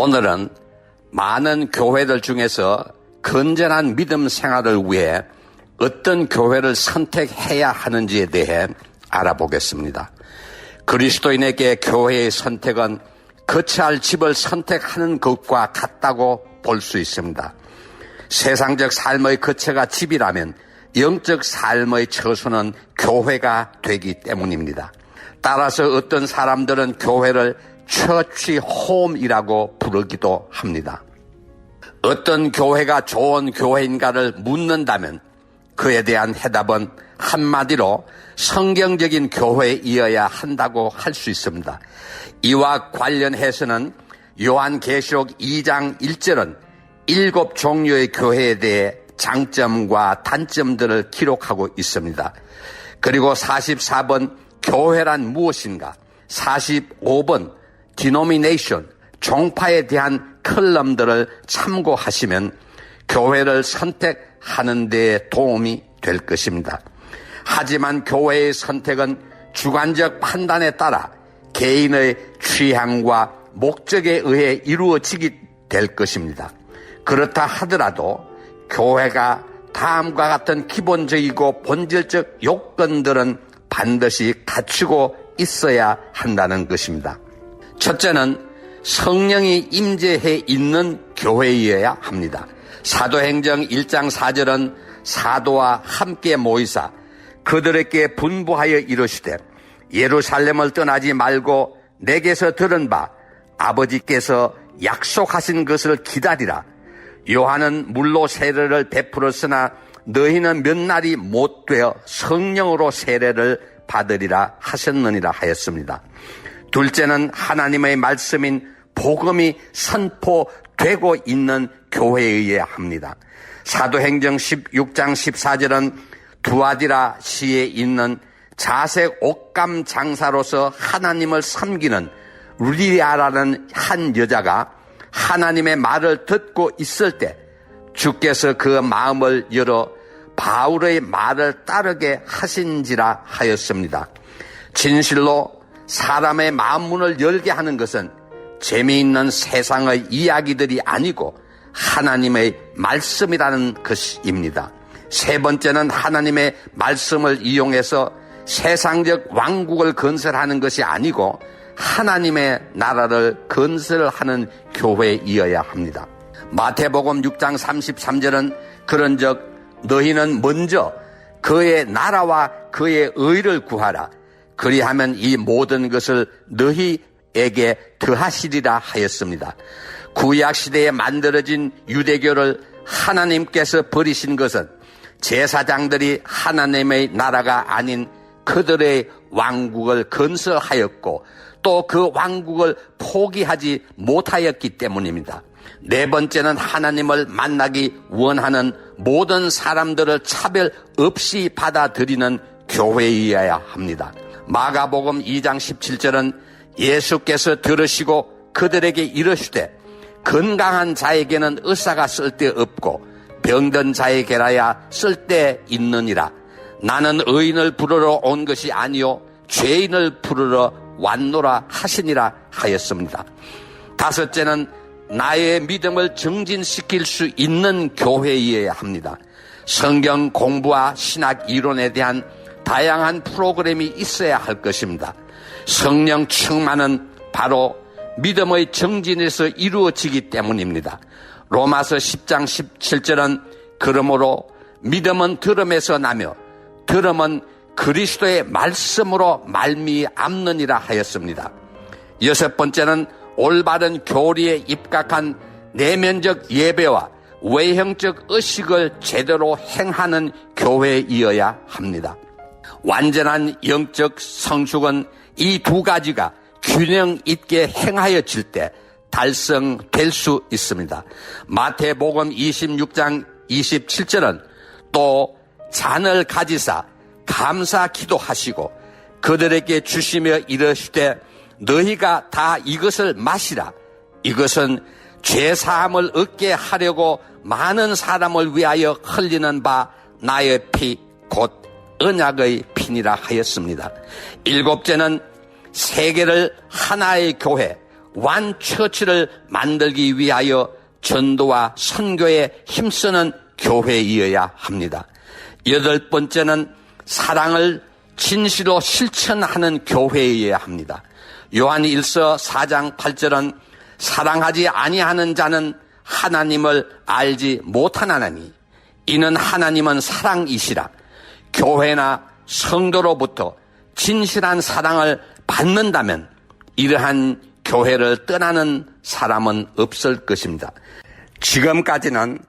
오늘은 많은 교회들 중에서 건전한 믿음 생활을 위해 어떤 교회를 선택해야 하는지에 대해 알아보겠습니다. 그리스도인에게 교회의 선택은 거처할 집을 선택하는 것과 같다고 볼 수 있습니다. 세상적 삶의 거처가 집이라면 영적 삶의 처소는 교회가 되기 때문입니다. 따라서 어떤 사람들은 교회를 처치 홈이라고 부르기도 합니다. 어떤 교회가 좋은 교회인가를 묻는다면 그에 대한 해답은 한마디로 성경적인 교회이어야 한다고 할 수 있습니다. 이와 관련해서는 요한계시록 2장 1절은 7 종류의 교회에 대해 장점과 단점들을 기록하고 있습니다. 그리고 44번 교회란 무엇인가, 45번 denomination, 종파에 대한 컬럼들을 참고하시면 교회를 선택하는 데 도움이 될 것입니다. 하지만 교회의 선택은 주관적 판단에 따라 개인의 취향과 목적에 의해 이루어지게 될 것입니다. 그렇다 하더라도 교회가 다음과 같은 기본적이고 본질적 요건들은 반드시 갖추고 있어야 한다는 것입니다. 첫째는 성령이 임재해 있는 교회이어야 합니다. 사도행정 1장 4절은 사도와 함께 모이사 그들에게 분부하여 이르시되 예루살렘을 떠나지 말고 내게서 들은 바 아버지께서 약속하신 것을 기다리라. 요한은 물로 세례를 베풀었으나 너희는 몇 날이 못 되어 성령으로 세례를 받으리라 하셨느니라 하였습니다. 둘째는 하나님의 말씀인 복음이 선포되고 있는 교회에 의해야 합니다. 사도행정 16장 14절은 두아디라 시에 있는 자색 옷감 장사로서 하나님을 섬기는 루디아라는 한 여자가 하나님의 말을 듣고 있을 때 주께서 그 마음을 열어 바울의 말을 따르게 하신지라 하였습니다. 진실로 사람의 마음문을 열게 하는 것은 재미있는 세상의 이야기들이 아니고 하나님의 말씀이라는 것입니다. 세 번째는 하나님의 말씀을 이용해서 세상적 왕국을 건설하는 것이 아니고 하나님의 나라를 건설하는 교회이어야 합니다. 마태복음 6장 33절은 그런즉 너희는 먼저 그의 나라와 그의 의를 구하라. 그리하면 이 모든 것을 너희에게 더하시리라 하였습니다. 구약시대에 만들어진 유대교를 하나님께서 버리신 것은 제사장들이 하나님의 나라가 아닌 그들의 왕국을 건설하였고 또 그 왕국을 포기하지 못하였기 때문입니다. 네 번째는 하나님을 만나기 원하는 모든 사람들을 차별 없이 받아들이는 교회이어야 합니다. 마가복음 2장 17절은 예수께서 들으시고 그들에게 이르시되 건강한 자에게는 의사가 쓸데없고 병든 자에게라야 쓸데있느니라. 나는 의인을 부르러 온 것이 아니요 죄인을 부르러 왔노라 하시니라 하였습니다. 다섯째는 나의 믿음을 증진시킬 수 있는 교회이어야 합니다. 성경 공부와 신학 이론에 대한 다양한 프로그램이 있어야 할 것입니다. 성령 충만은 바로 믿음의 증진에서 이루어지기 때문입니다. 로마서 10장 17절은 그러므로 믿음은 들음에서 나며 들음은 그리스도의 말씀으로 말미암느니라 하였습니다. 여섯 번째는 올바른 교리에 입각한 내면적 예배와 외형적 의식을 제대로 행하는 교회이어야 합니다. 완전한 영적 성숙은 이 두 가지가 균형 있게 행하여질 때 달성될 수 있습니다. 마태복음 26장 27절은 또 잔을 가지사 감사 기도하시고 그들에게 주시며 이르시되 너희가 다 이것을 마시라. 이것은 죄사함을 얻게 하려고 많은 사람을 위하여 흘리는 바 나의 피 곧 언약의 피니라 하였습니다. 일곱째는 세계를 하나의 교회, 완처치를 만들기 위하여 전도와 선교에 힘쓰는 교회이어야 합니다. 8번째는 사랑을 진실로 실천하는 교회이어야 합니다. 요한 1서 4장 8절은 사랑하지 아니하는 자는 하나님을 알지 못하나니 이는 하나님은 사랑이시라. 교회나 성도로부터 진실한 사랑을 받는다면 이러한 교회를 떠나는 사람은 없을 것입니다. 지금까지는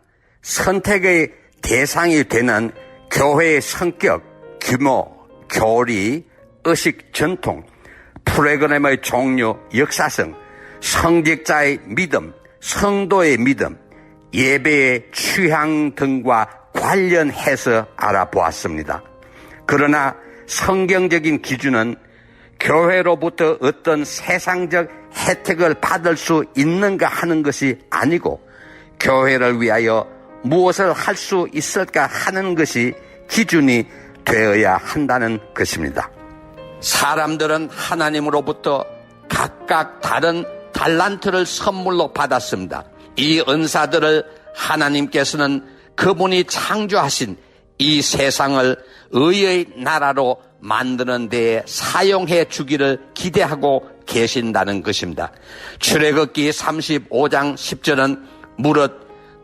선택의 대상이 되는 교회의 성격, 규모, 교리, 의식, 전통, 프로그램의 종류, 역사성, 성직자의 믿음, 성도의 믿음, 예배의 취향 등과 관련해서 알아보았습니다. 그러나 성경적인 기준은 교회로부터 어떤 세상적 혜택을 받을 수 있는가 하는 것이 아니고 교회를 위하여 무엇을 할 수 있을까 하는 것이 기준이 되어야 한다는 것입니다. 사람들은 하나님으로부터 각각 다른 달란트를 선물로 받았습니다. 이 은사들을 하나님께서는 그분이 창조하신 이 세상을 의의 나라로 만드는 데에 사용해 주기를 기대하고 계신다는 것입니다. 출애굽기 35장 10절은 무릇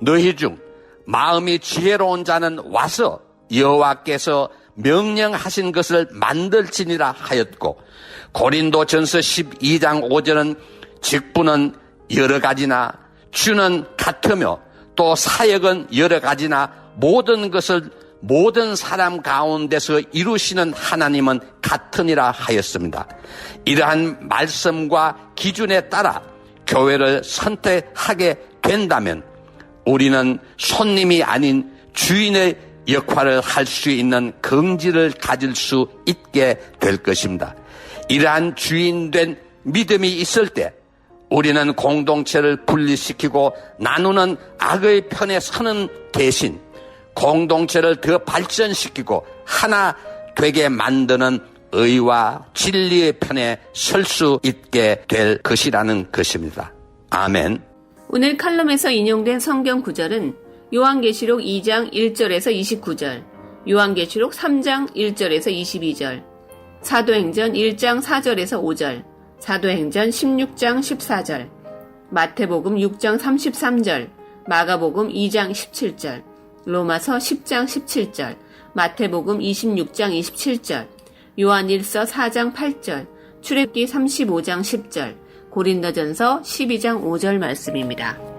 너희 중 마음이 지혜로운 자는 와서 여호와께서 명령하신 것을 만들지니라 하였고, 고린도전서 12장 5절은 직분은 여러 가지나 주는 같으며 또 사역은 여러 가지나 모든 것을 모든 사람 가운데서 이루시는 하나님은 같으니라 하였습니다. 이러한 말씀과 기준에 따라 교회를 선택하게 된다면 우리는 손님이 아닌 주인의 역할을 할 수 있는 긍지를 가질 수 있게 될 것입니다. 이러한 주인된 믿음이 있을 때 우리는 공동체를 분리시키고 나누는 악의 편에 서는 대신 공동체를 더 발전시키고 하나 되게 만드는 의와 진리의 편에 설 수 있게 될 것이라는 것입니다. 아멘. 오늘 칼럼에서 인용된 성경 구절은 요한계시록 2장 1절에서 29절, 요한계시록 3장 1절에서 22절, 사도행전 1장 4절에서 5절, 사도행전 16장 14절, 마태복음 6장 33절, 마가복음 2장 17절, 로마서 10장 17절, 마태복음 26장 27절, 요한일서 4장 8절, 출애굽기 35장 10절, 고린도전서 12장 5절 말씀입니다.